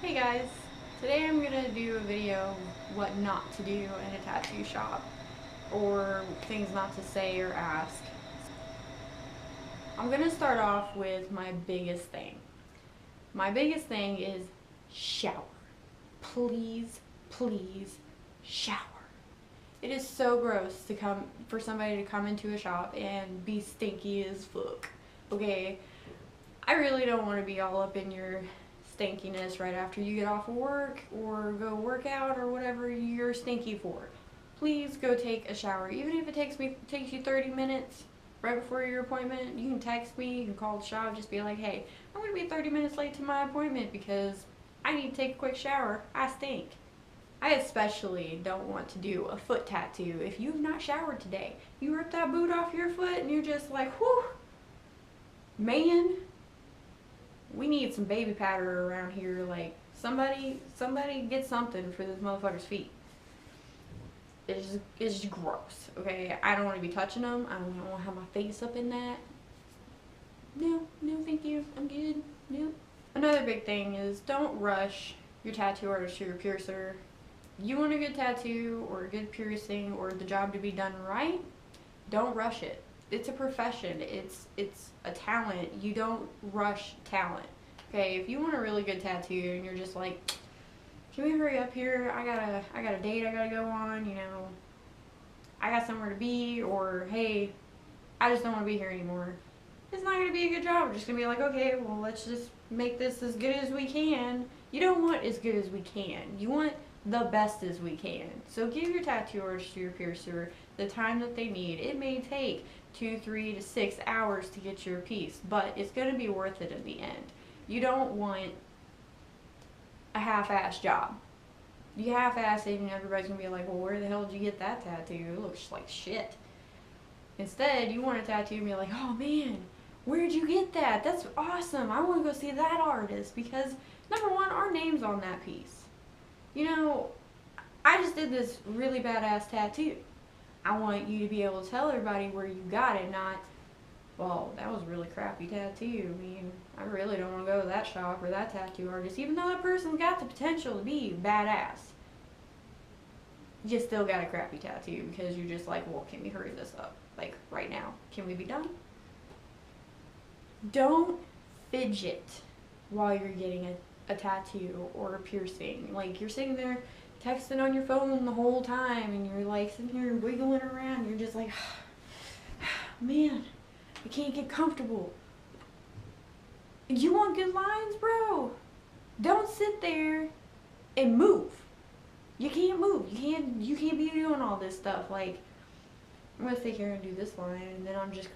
Hey guys, today I'm going to do a video of what not to do in a tattoo shop, or things not to say or ask. I'm going to start off with my biggest thing. My biggest thing is shower. Please, please, shower. It is so gross for somebody to come into a shop and be stinky as fuck. Okay, I really don't want to be all up in your stinkiness right after you get off of work or go work out or whatever you're stinky for. Please go take a shower. Even if it takes you 30 minutes right before your appointment, you can text me, you can call the shop, just be like, hey, I'm going to be 30 minutes late to my appointment because I need to take a quick shower. I stink. I especially don't want to do a foot tattoo if you've not showered today. You rip that boot off your foot and you're just like, whew, man, we need some baby powder around here. Like, somebody get something for this motherfucker's feet. It's just gross, okay? I don't want to be touching them. I don't want to have my face up in that. No, thank you. I'm good. No. Another big thing is don't rush your tattoo artist or your piercer. You want a good tattoo or a good piercing or the job to be done right, don't rush it. It's a profession. It's a talent. You don't rush talent. Okay, if you want a really good tattoo and you're just like, can we hurry up here? I got a date I gotta go on, I got somewhere to be, or hey, I just don't want to be here anymore. It's not gonna be a good job. We're just gonna be like, okay, well, let's just make this as good as we can. You don't want as good as we can. You want the best as we can. So give your tattoo artist or your piercer the time that they need. It may take 2, 3 to 6 hours to get your piece, but it's going to be worth it in the end. You don't want a half-ass job. You half-ass it and everybody's going to be like, well, where the hell did you get that tattoo? It looks like shit. Instead, you want a tattoo and be like, oh man, where'd you get that? That's awesome. I want to go see that artist because, number one, our name's on that piece. I just did this really badass tattoo. I want you to be able to tell everybody where you got it, not, well, that was a really crappy tattoo. I mean, I really don't want to go to that shop or that tattoo artist, even though that person's got the potential to be badass. You still got a crappy tattoo because you're just like, well, can we hurry this up? Like, right now. Can we be done? Don't fidget while you're getting a tattoo or a piercing. Like, you're sitting there texting on your phone the whole time and you're like sitting here wiggling around. You're just like, man, I can't get comfortable. You want good lines, bro? Don't sit there and move. You can't move. You can't be doing all this stuff. Like, I'm gonna sit here and do this line and then I'm just,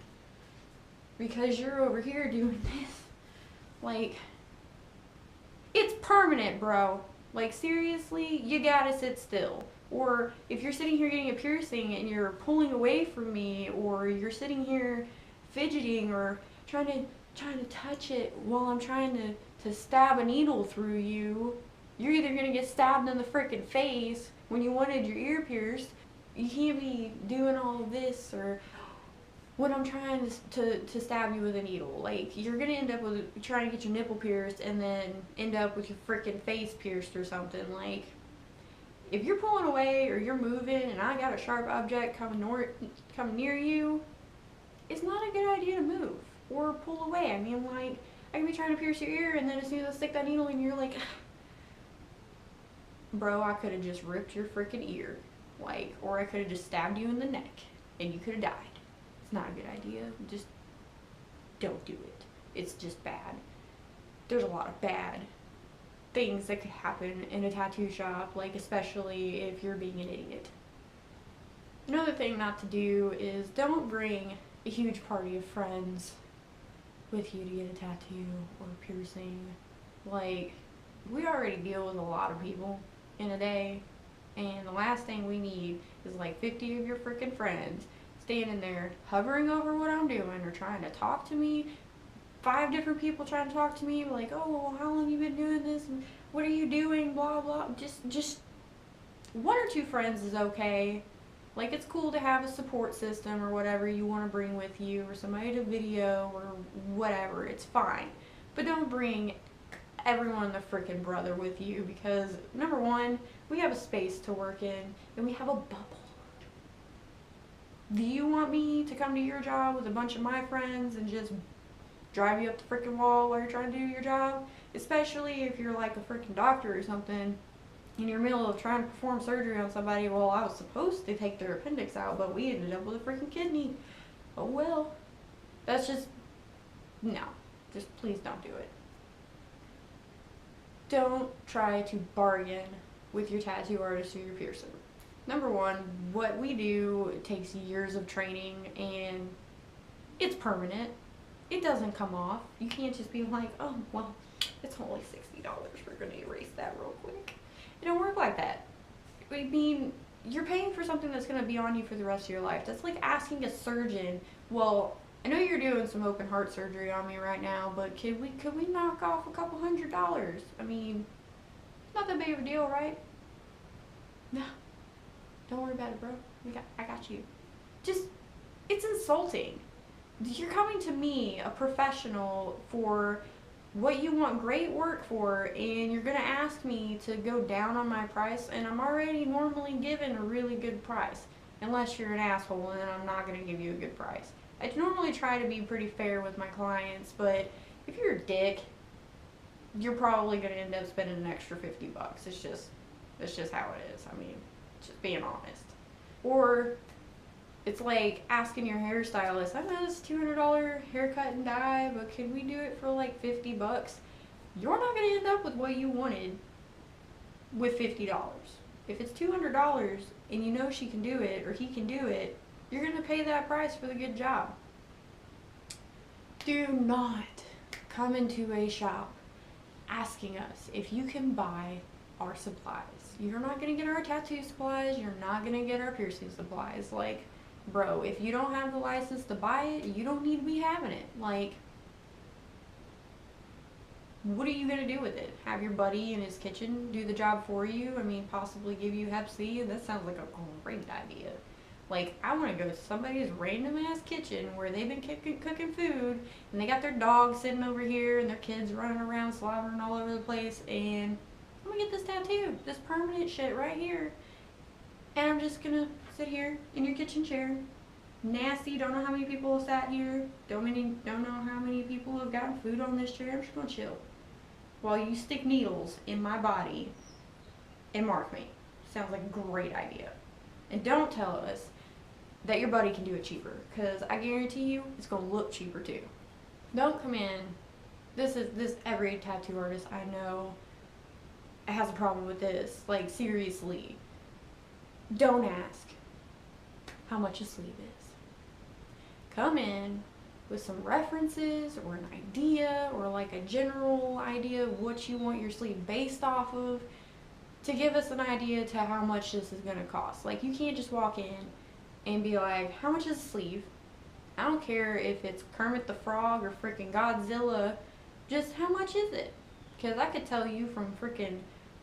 because you're over here doing this, like, it's permanent, bro. Like, seriously, you gotta sit still. Or if you're sitting here getting a piercing and you're pulling away from me, or you're sitting here fidgeting or trying to touch it while I'm trying to stab a needle through you, you're either gonna get stabbed in the frickin' face when you wanted your ear pierced. You can't be doing all of this, or when I'm trying to stab you with a needle. Like, you're gonna end up with trying to get your nipple pierced and then end up with your freaking face pierced or something. Like, if you're pulling away or you're moving and I got a sharp object coming near you, it's not a good idea to move or pull away. I mean, like, I can be trying to pierce your ear and then as soon as I stick that needle in, you're like, bro, I could have just ripped your freaking ear. Like, or I could have just stabbed you in the neck and you could have died. It's not a good idea. Just don't do it. It's just bad. There's a lot of bad things that could happen in a tattoo shop, like especially if you're being an idiot. Another thing not to do is don't bring a huge party of friends with you to get a tattoo or a piercing. Like, we already deal with a lot of people in a day, and the last thing we need is like 50 of your freaking friends standing there hovering over what I'm doing or trying to talk to me. 5 different people trying to talk to me like, oh, well, how long you been doing this? And what are you doing? Blah, blah. Just 1 or 2 friends is okay. Like, it's cool to have a support system or whatever you want to bring with you, or somebody to video or whatever. It's fine. But don't bring everyone and their freaking brother with you because, number one, we have a space to work in and we have a bubble. Do you want me to come to your job with a bunch of my friends and just drive you up the freaking wall while you're trying to do your job? Especially if you're like a freaking doctor or something in your middle of trying to perform surgery on somebody. Well, I was supposed to take their appendix out, but we ended up with a freaking kidney. Oh well. That's just, no. Just please don't do it. Don't try to bargain with your tattoo artist or your piercer. Number one, what we do takes years of training and it's permanent. It doesn't come off. You can't just be like, oh, well, it's only $60. We're going to erase that real quick. It don't work like that. I mean, you're paying for something that's going to be on you for the rest of your life. That's like asking a surgeon, well, I know you're doing some open heart surgery on me right now, but could we knock off a couple $100? I mean, not that big of a deal, right? No. Don't worry about it, bro. I got you. Just, it's insulting. You're coming to me, a professional, for what you want great work for, and you're going to ask me to go down on my price, and I'm already normally given a really good price. Unless you're an asshole, and then I'm not going to give you a good price. I normally try to be pretty fair with my clients, but if you're a dick, you're probably going to end up spending an extra $50. It's just how it is. I mean, just being honest. Or it's like asking your hairstylist, I know this $200 haircut and dye, but could we do it for like $50? You're not going to end up with what you wanted with $50. If it's $200 and you know she can do it or he can do it, you're going to pay that price for the good job. Do not come into a shop asking us if you can buy our supplies. You're not going to get our tattoo supplies. You're not going to get our piercing supplies. Like, bro, if you don't have the license to buy it, you don't need to be having it. Like, what are you going to do with it? Have your buddy in his kitchen do the job for you? I mean, possibly give you Hep C? That sounds like a great idea. Like, I want to go to somebody's random ass kitchen where they've been cooking food and they got their dog sitting over here and their kids running around slobbering all over the place, and I'm going to get this tattoo, this permanent shit right here. And I'm just going to sit here in your kitchen chair. Nasty, don't know how many people have sat here. Don't know how many people have gotten food on this chair. I'm just going to chill while you stick needles in my body and mark me. Sounds like a great idea. And don't tell us that your buddy can do it cheaper, because I guarantee you it's going to look cheaper too. Don't come in. Every tattoo artist I know has a problem with this. Like, seriously. Don't ask how much a sleeve is. Come in with some references or an idea or like a general idea of what you want your sleeve based off of, to give us an idea to how much this is going to cost. Like, you can't just walk in and be like, how much is a sleeve? I don't care if it's Kermit the Frog or freaking Godzilla, just how much is it? Because I could tell you from freaking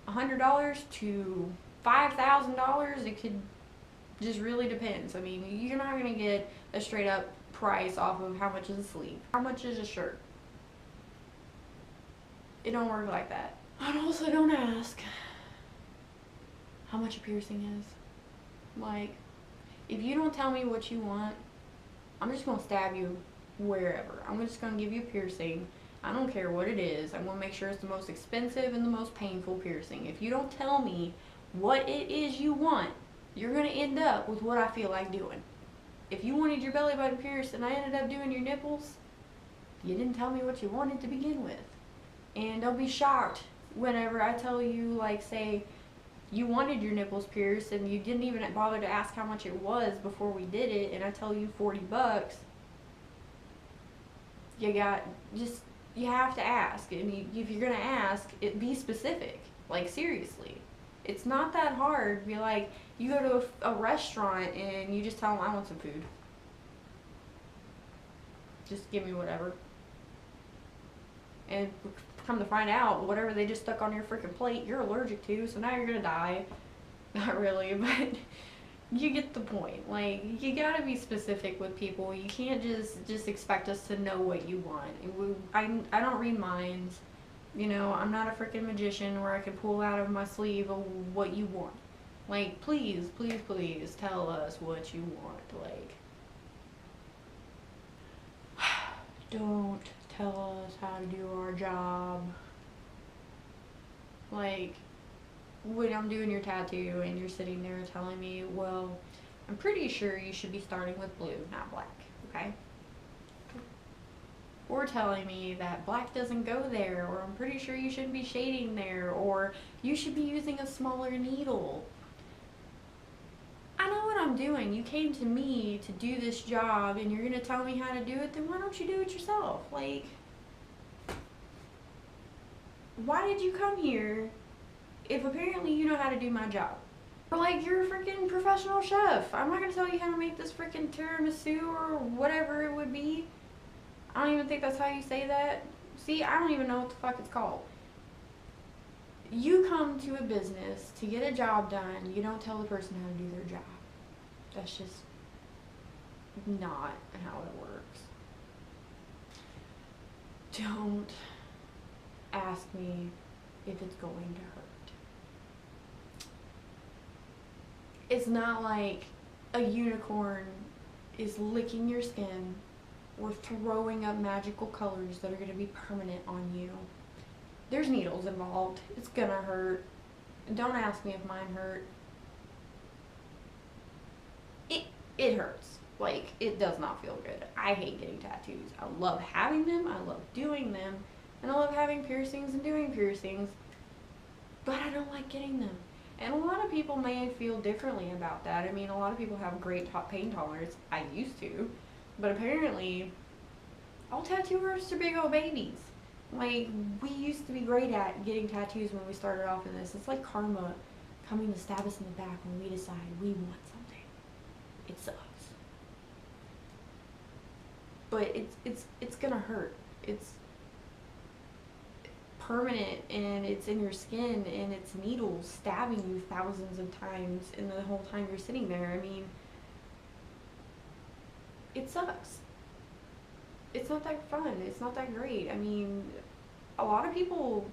$100 to $5,000, it could just really depends. I mean, you're not going to get a straight up price off of how much is a sleeve. How much is a shirt? It don't work like that. And also don't ask how much a piercing is. Like, if you don't tell me what you want, I'm just going to stab you wherever. I'm just going to give you a piercing. I don't care what it is. I'm going to make sure it's the most expensive and the most painful piercing. If you don't tell me what it is you want, you're going to end up with what I feel like doing. If you wanted your belly button pierced and I ended up doing your nipples, you didn't tell me what you wanted to begin with. And don't be shocked whenever I tell you, like, say, you wanted your nipples pierced and you didn't even bother to ask how much it was before we did it, and I tell you $40, you have to ask. And if you're gonna ask, be specific. Like, seriously, it's not that hard. Be like, you go to a restaurant and you just tell them, I want some food. Just give me whatever. And come to find out, whatever they just stuck on your freaking plate, you're allergic to, so now you're gonna die. Not really, but you get the point. Like, you gotta be specific with people. You can't just expect us to know what you want. I don't read minds. You know, I'm not a freaking magician where I can pull out of my sleeve what you want. Like, please, please, please tell us what you want. Like, don't tell us how to do our job. Like, when I'm doing your tattoo and you're sitting there telling me, well, I'm pretty sure you should be starting with blue, not black, okay? Or telling me that black doesn't go there, or I'm pretty sure you shouldn't be shading there, or you should be using a smaller needle. I know what I'm doing. You came to me to do this job and you're gonna tell me how to do it, then why don't you do it yourself? Like, why did you come here if apparently you know how to do my job? Or like, you're a freaking professional chef. I'm not gonna tell you how to make this freaking tiramisu or whatever it would be. I don't even think that's how you say that. See, I don't even know what the fuck it's called. You come to a business to get a job done. You don't tell the person how to do their job. That's just not how it works. Don't ask me if it's going to hurt. It's not like a unicorn is licking your skin or throwing up magical colors that are going to be permanent on you. There's needles involved. It's gonna hurt. Don't ask me if mine hurt. It hurts. Like, it does not feel good. I hate getting tattoos. I love having them. I love doing them. And I love having piercings and doing piercings. But I don't like getting them. And a lot of people may feel differently about that. I mean, a lot of people have great pain tolerance. I used to. But apparently, all tattoo artists are big old babies. Like, we used to be great at getting tattoos when we started off in this. It's like karma coming to stab us in the back when we decide we want something. It sucks. But it's gonna hurt. It's permanent, and it's in your skin, and it's needles stabbing you thousands of times in the whole time you're sitting there. I mean, it sucks. It's not that fun. It's not that great. I mean, a lot of people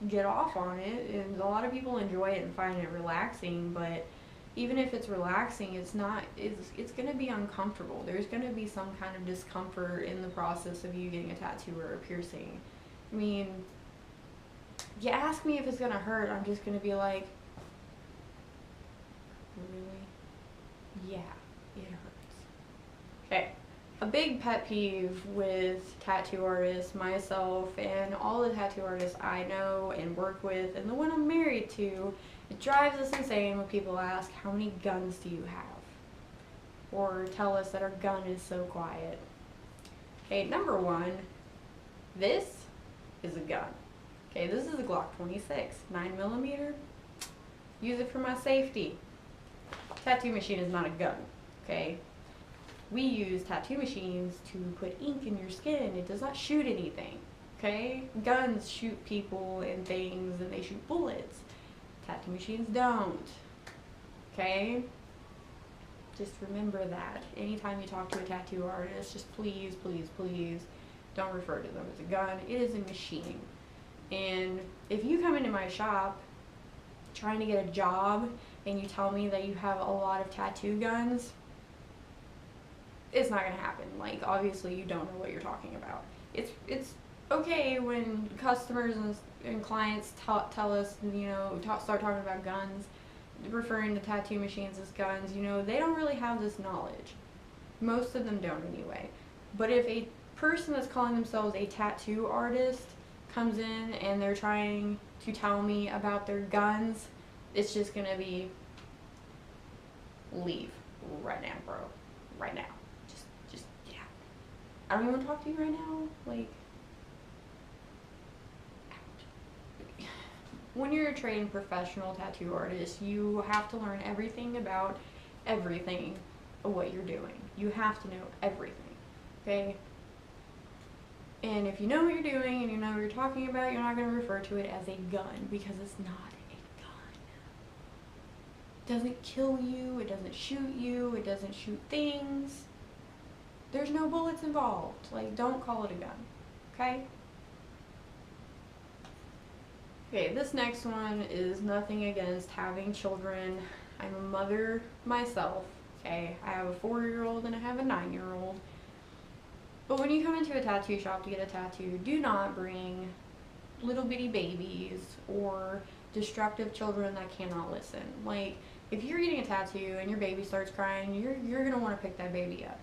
get off on it, and a lot of people enjoy it and find it relaxing, but even if it's relaxing, it's going to be uncomfortable. There's going to be some kind of discomfort in the process of you getting a tattoo or a piercing. I mean, you ask me if it's going to hurt, I'm just going to be like, really? Yeah, it hurts. Okay. A big pet peeve with tattoo artists, myself, and all the tattoo artists I know and work with, and the one I'm married to, it drives us insane when people ask, how many guns do you have? Or tell us that our gun is so quiet. Okay, number one, this is a gun. Okay, this is a Glock 26, 9mm. Use it for my safety. Tattoo machine is not a gun, okay? We use tattoo machines to put ink in your skin. It does not shoot anything, okay? Guns shoot people and things, and they shoot bullets. Tattoo machines don't, okay? Just remember that. Anytime you talk to a tattoo artist, just please, please, please don't refer to them as a gun. It is a machine. And if you come into my shop trying to get a job and you tell me that you have a lot of tattoo guns, it's not gonna happen. Like, obviously you don't know what you're talking about. It's okay when customers and clients tell us, you know, start talking about guns, referring to tattoo machines as guns. You know, they don't really have this knowledge. Most of them don't anyway. But if a person that's calling themselves a tattoo artist comes in and they're trying to tell me about their guns, it's just gonna be, leave right now, bro. Right now. Just yeah. I don't even want to talk to you right now. Like, when you're a trained professional tattoo artist, you have to learn everything about everything of what you're doing. You have to know everything, okay? And if you know what you're doing and you know what you're talking about, you're not going to refer to it as a gun, because it's not a gun. It doesn't kill you, it doesn't shoot you, it doesn't shoot things. There's no bullets involved. Like, don't call it a gun, okay? Okay, this next one is nothing against having children. I'm a mother myself. Okay, I have a 4-year-old and I have a 9-year-old. But when you come into a tattoo shop to get a tattoo, do not bring little bitty babies or destructive children that cannot listen. Like, if you're getting a tattoo and your baby starts crying, you're gonna want to pick that baby up.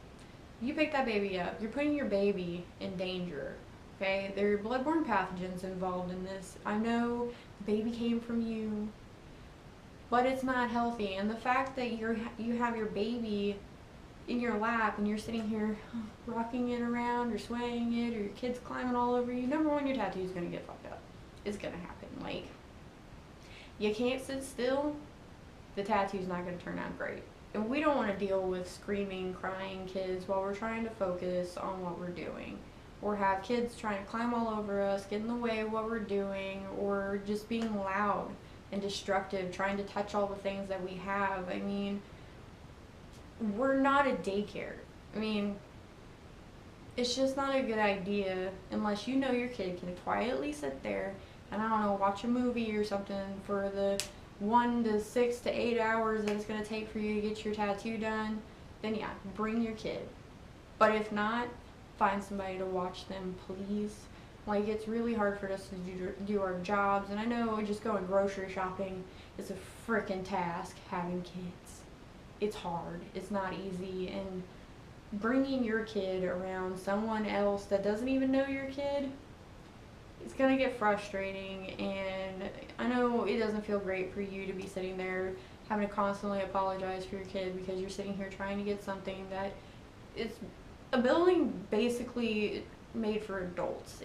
You pick that baby up, you're putting your baby in danger. Okay, there are bloodborne pathogens involved in this. I know the baby came from you, but it's not healthy. And the fact that you have your baby in your lap and you're sitting here rocking it around or swaying it, or your kid's climbing all over you, number one, your tattoo's gonna get fucked up. It's gonna happen. Like, you can't sit still, the tattoo's not gonna turn out great. And we don't want to deal with screaming, crying kids while we're trying to focus on what we're doing. Or have kids trying to climb all over us, get in the way of what we're doing, or just being loud and destructive, trying to touch all the things that we have. I mean, we're not a daycare. I mean, it's just not a good idea unless you know your kid can quietly sit there and, I don't know, watch a movie or something for the 1 to 6 to 8 hours that it's going to take for you to get your tattoo done. Then yeah, bring your kid. But if not, find somebody to watch them, please. Like, it's really hard for us to do our jobs, and I know just going grocery shopping is a freaking task having kids. It's hard, it's not easy, and bringing your kid around someone else that doesn't even know your kid, it's gonna get frustrating. And I know it doesn't feel great for you to be sitting there having to constantly apologize for your kid because you're sitting here trying to get something that is a building basically made for adults.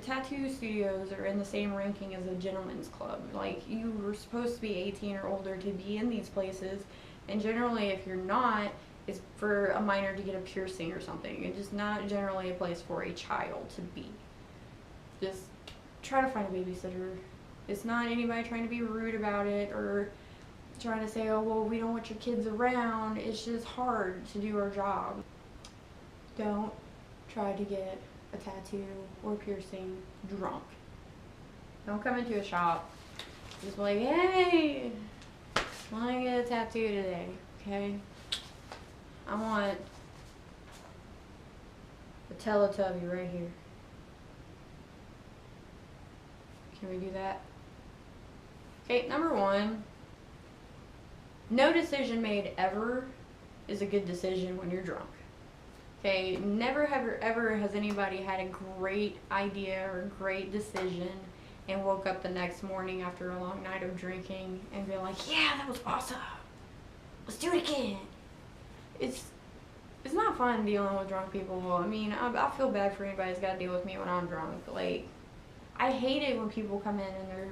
Tattoo studios are in the same ranking as a gentleman's club. Like, you were supposed to be 18 or older to be in these places, and generally if you're not, it's for a minor to get a piercing or something. It's just not generally a place for a child to be. Just try to find a babysitter. It's not anybody trying to be rude about it or trying to say, oh, well, we don't want your kids around. It's just hard to do our job. Don't try to get a tattoo or piercing drunk. Don't come into a shop just like, hey, I want to get a tattoo today, okay? I want a Teletubby right here. Can we do that? Okay, number one, no decision made ever is a good decision when you're drunk. Okay, never ever has anybody had a great idea or great decision and woke up the next morning after a long night of drinking and be like, yeah, that was awesome. Let's do it again. It's not fun dealing with drunk people. I mean, I feel bad for anybody that's got to deal with me when I'm drunk. Like, I hate it when people come in and they're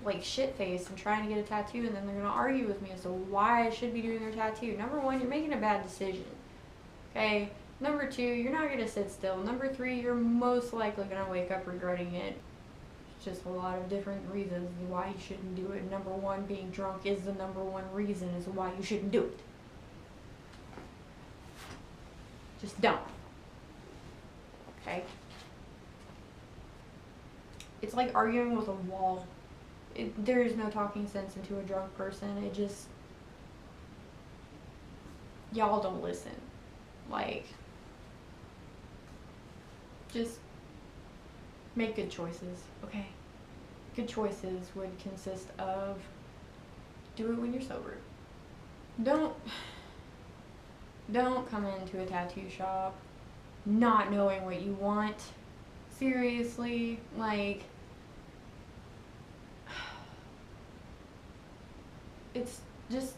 like shit-faced and trying to get a tattoo, and then they're going to argue with me as to why I should be doing their tattoo. Number one, you're making a bad decision. Okay? Number two, you're not going to sit still. Number three, you're most likely going to wake up regretting it. It's just a lot of different reasons why you shouldn't do it. Number one, being drunk is the number one reason is why you shouldn't do it. Just don't. Okay? It's like arguing with a wall. There is no talking sense into a drunk person. It just... y'all don't listen. Like... just make good choices, okay? Good choices would consist of do it when you're sober. Don't come into a tattoo shop not knowing what you want. Seriously, like, it's just,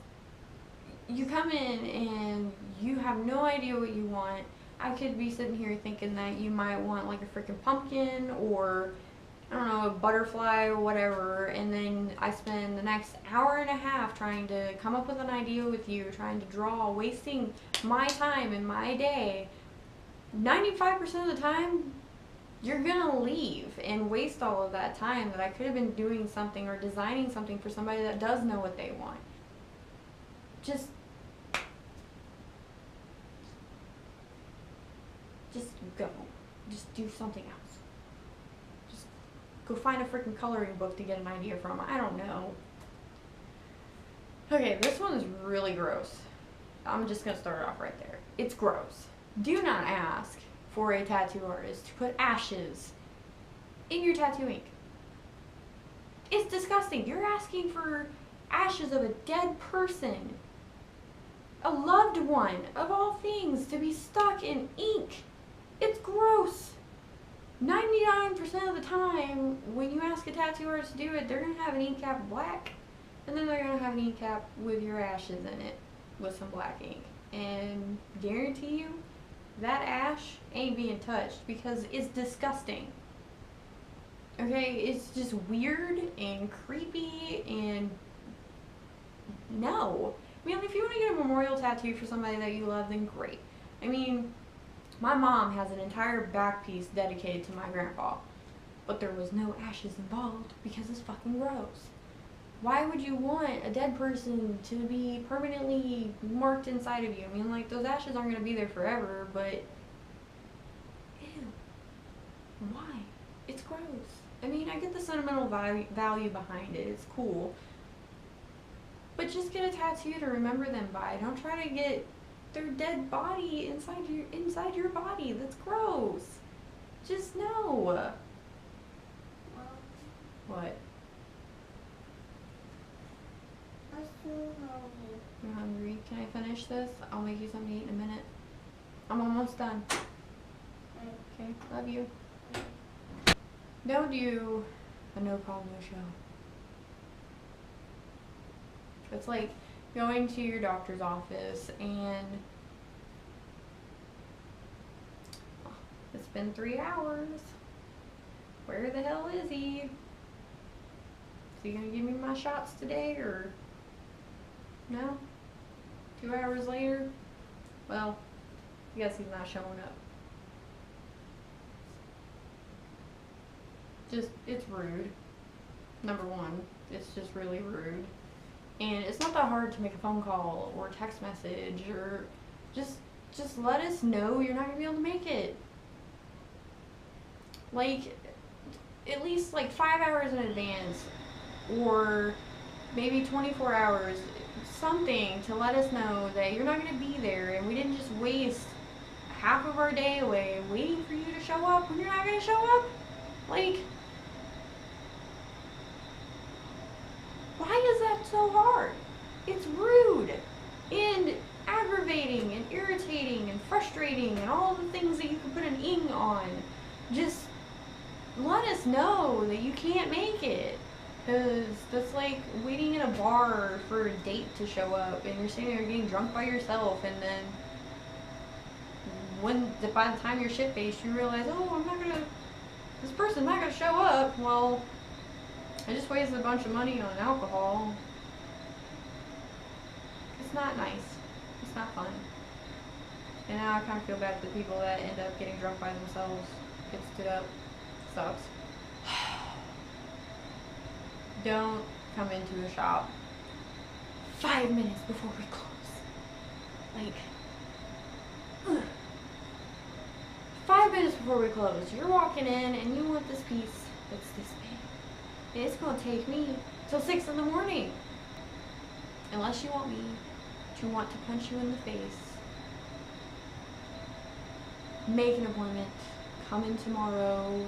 you come in and you have no idea what you want. I could be sitting here thinking that you might want like a freaking pumpkin or, I don't know, a butterfly or whatever, and then I spend the next hour and a half trying to come up with an idea with you, trying to draw, wasting my time and my day. 95% of the time, you're gonna leave and waste all of that time that I could have been doing something or designing something for somebody that does know what they want. Just go. Just do something else. Just Go find a freaking coloring book to get an idea from. I don't know. Okay, this one is really gross. I'm just gonna start off right there. It's gross. Do not ask for a tattoo artist to put ashes in your tattoo ink. It's disgusting. You're asking for ashes of a dead person, a loved one, of all things, to be stuck in ink. It's gross. 99% of the time, when you ask a tattoo artist to do it, they're going to have an ink cap black, and then they're going to have an ink cap with your ashes in it with some black ink. And guarantee you, that ash ain't being touched because it's disgusting. Okay, it's just weird and creepy and no. I mean, if you want to get a memorial tattoo for somebody that you love, then great. I mean, my mom has an entire back piece dedicated to my grandpa, but there was no ashes involved because it's fucking gross. Why would you want a dead person to be permanently marked inside of you? I mean, like, those ashes aren't going to be there forever, but ew. Why? It's gross. I mean, I get the sentimental value behind it. It's cool. But just get a tattoo to remember them by. Don't try to get their dead body inside your body. That's gross. Just no. What? You're hungry? Can I finish this? I'll make you something to eat in a minute. I'm almost done. Okay, love you. Don't do a no call, no show. It's like going to your doctor's office and it's been 3 hours. Where the hell is he? Is he gonna give me my shots today or no? 2 hours later? Well, I guess he's not showing up. It's rude. Number one, it's just really rude. And it's not that hard to make a phone call or a text message or just let us know you're not gonna be able to make it. Like, at least like 5 hours in advance or maybe 24 hours, something to let us know that you're not gonna be there and we didn't just waste half of our day away waiting for you to show up when you're not gonna show up. Like, why is that so hard? It's rude and aggravating and irritating and frustrating and all the things that you can put an ing on. Just let us know that you can't make it. Because that's like waiting in a bar for a date to show up and you're sitting there getting drunk by yourself, and then by the time you're shit-faced you realize, oh, this person's not gonna show up. Well, I just wasted a bunch of money on alcohol. It's not nice. It's not fun. And now I kind of feel bad for the people that end up getting drunk by themselves. Get stood up. Sucks. Don't come into a shop 5 minutes before we close. Like, ugh. 5 minutes before we close, you're walking in and you want this piece that's this big. And it's going to take me till 6 in the morning. Unless you want me to want to punch you in the face. Make an appointment. Come in tomorrow.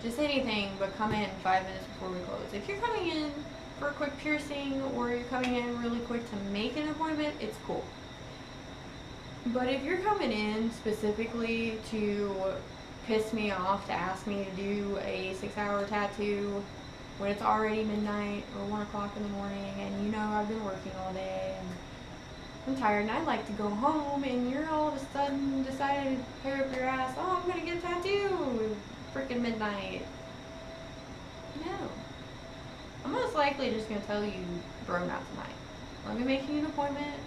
Just anything, but come in 5 minutes before we close. If you're coming in for a quick piercing or you're coming in really quick to make an appointment, it's cool. But if you're coming in specifically to piss me off, to ask me to do a 6-hour tattoo when it's already midnight or 1 o'clock in the morning and you know I've been working all day and I'm tired and I'd like to go home, and you're all of a sudden decided to pair up your ass, oh, I'm gonna get a tattoo freaking midnight. No. I'm most likely just gonna tell you, bro, not tonight. Let me make you an appointment.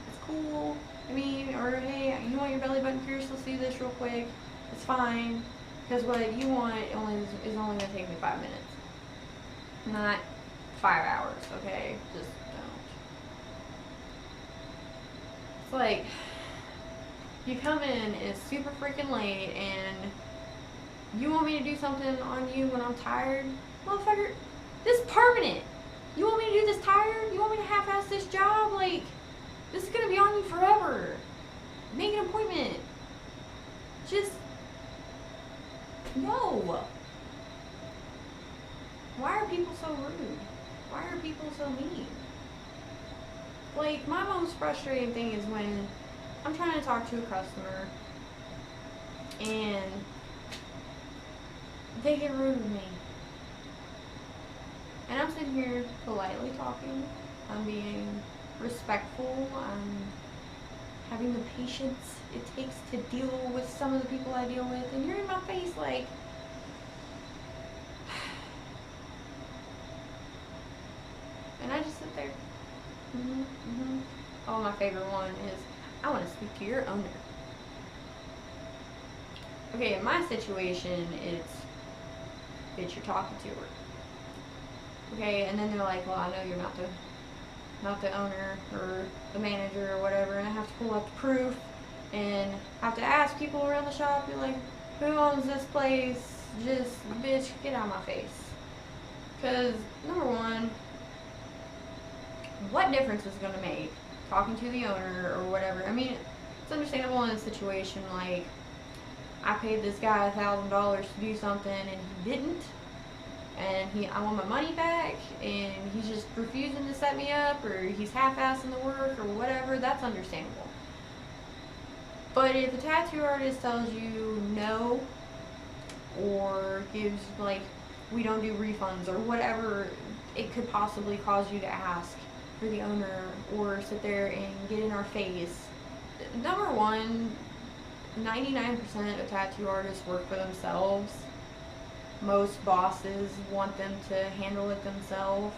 It's cool. I mean, or hey, you want your belly button pierced? Let's do this real quick. It's fine. Because what you want is only gonna take me 5 minutes. Not 5 hours, okay? Just don't. It's like, you come in, it's super freaking late, and You want me to do something on you when I'm tired? Motherfucker, this is permanent. You want me to do this tired? You want me to half-ass this job? Like, this is gonna be on you forever. Make an appointment. Just, no. Why are people so rude? Why are people so mean? Like, my most frustrating thing is when I'm trying to talk to a customer and they get rude with me. And I'm sitting here politely talking. I'm being respectful. I'm having the patience it takes to deal with some of the people I deal with. And you're in my face like, and I just sit there. Oh, my favorite one is, I want to speak to your owner. Okay, in my situation, it's you're talking to her. Okay, and then they're like, well, I know you're not the owner or the manager or whatever, and I have to pull up the proof and have to ask people around the shop, be like, who owns this place? Just, bitch, get out of my face. Because, number one, what difference is it going to make talking to the owner or whatever? I mean, it's understandable in a situation like, I paid this guy $1,000 to do something and he didn't, and I want my money back, and he's just refusing to set me up, or he's half-assing the work or whatever. That's understandable. But if a tattoo artist tells you no, or gives, like, we don't do refunds or whatever it could possibly cause you to ask for the owner, or sit there and get in our face. Number one, 99% of tattoo artists work for themselves. Most bosses want them to handle it themselves.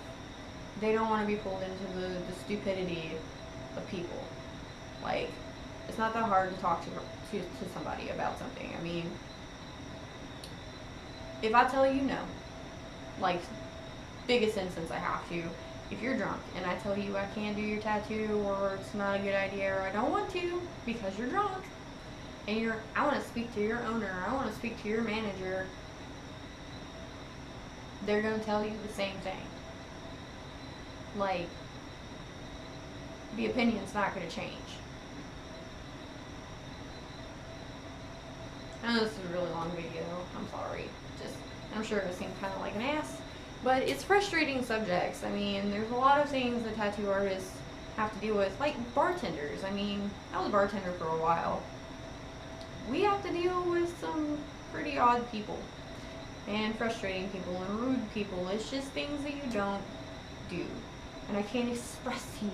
They don't want to be pulled into the stupidity of people. Like, it's not that hard to talk to somebody about something. I mean, if I tell you no, like, biggest instance I have to, if you're drunk and I tell you I can't do your tattoo, or it's not a good idea, or I don't want to because you're drunk, and I want to speak to your owner, I want to speak to your manager, they're going to tell you the same thing. Like, the opinion's not going to change. I know this is a really long video, I'm sorry. I'm sure it seemed kind of like an ass, but it's frustrating subjects. I mean, there's a lot of things that tattoo artists have to deal with, like bartenders. I mean, I was a bartender for a while. We have to deal with some pretty odd people, and frustrating people, and rude people. It's just things that you don't do. And I can't express to you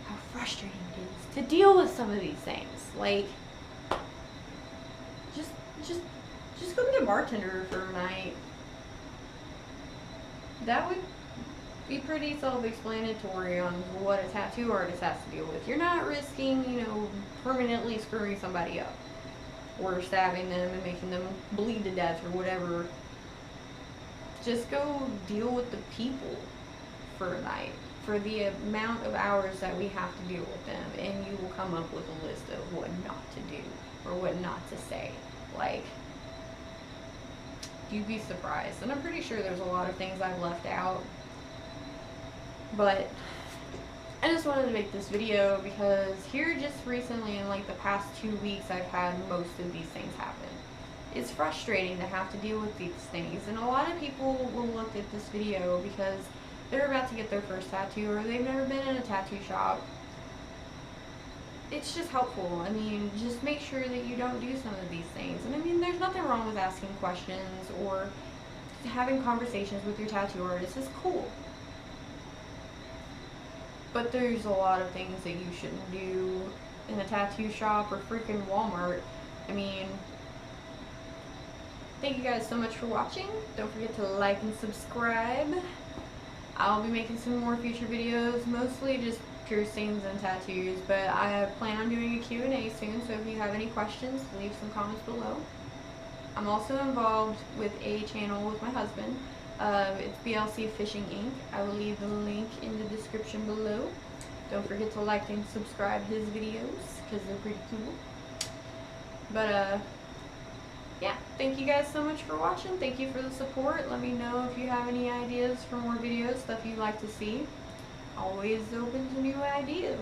how frustrating it is to deal with some of these things. Like, just go be a bartender for a night. That would be pretty self-explanatory on what a tattoo artist has to deal with. You're not risking, permanently screwing somebody up, or stabbing them and making them bleed to death or whatever. Just go deal with the people for a night, for the amount of hours that we have to deal with them, and you will come up with a list of what not to do or what not to say. Like, you'd be surprised. And I'm pretty sure there's a lot of things I've left out, but I just wanted to make this video because here just recently, in like the past 2 weeks, I've had most of these things happen. It's frustrating to have to deal with these things, and a lot of people will look at this video because they're about to get their first tattoo, or they've never been in a tattoo shop. It's just helpful. I mean, just make sure that you don't do some of these things. And I mean, there's nothing wrong with asking questions or having conversations with your tattoo artist. It's cool. But there's a lot of things that you shouldn't do in a tattoo shop or freaking Walmart. I mean, thank you guys so much for watching. Don't forget to like and subscribe. I'll be making some more future videos, mostly just piercings and tattoos, but I plan on doing a Q&A soon, so if you have any questions, leave some comments below. I'm also involved with a channel with my husband. It's BLC Fishing Inc. I will leave the link in the description below. Don't forget to like and subscribe his videos, because they're pretty cool. But, yeah, thank you guys so much for watching. Thank you for the support. Let me know if you have any ideas for more videos, stuff you'd like to see. Always open to new ideas.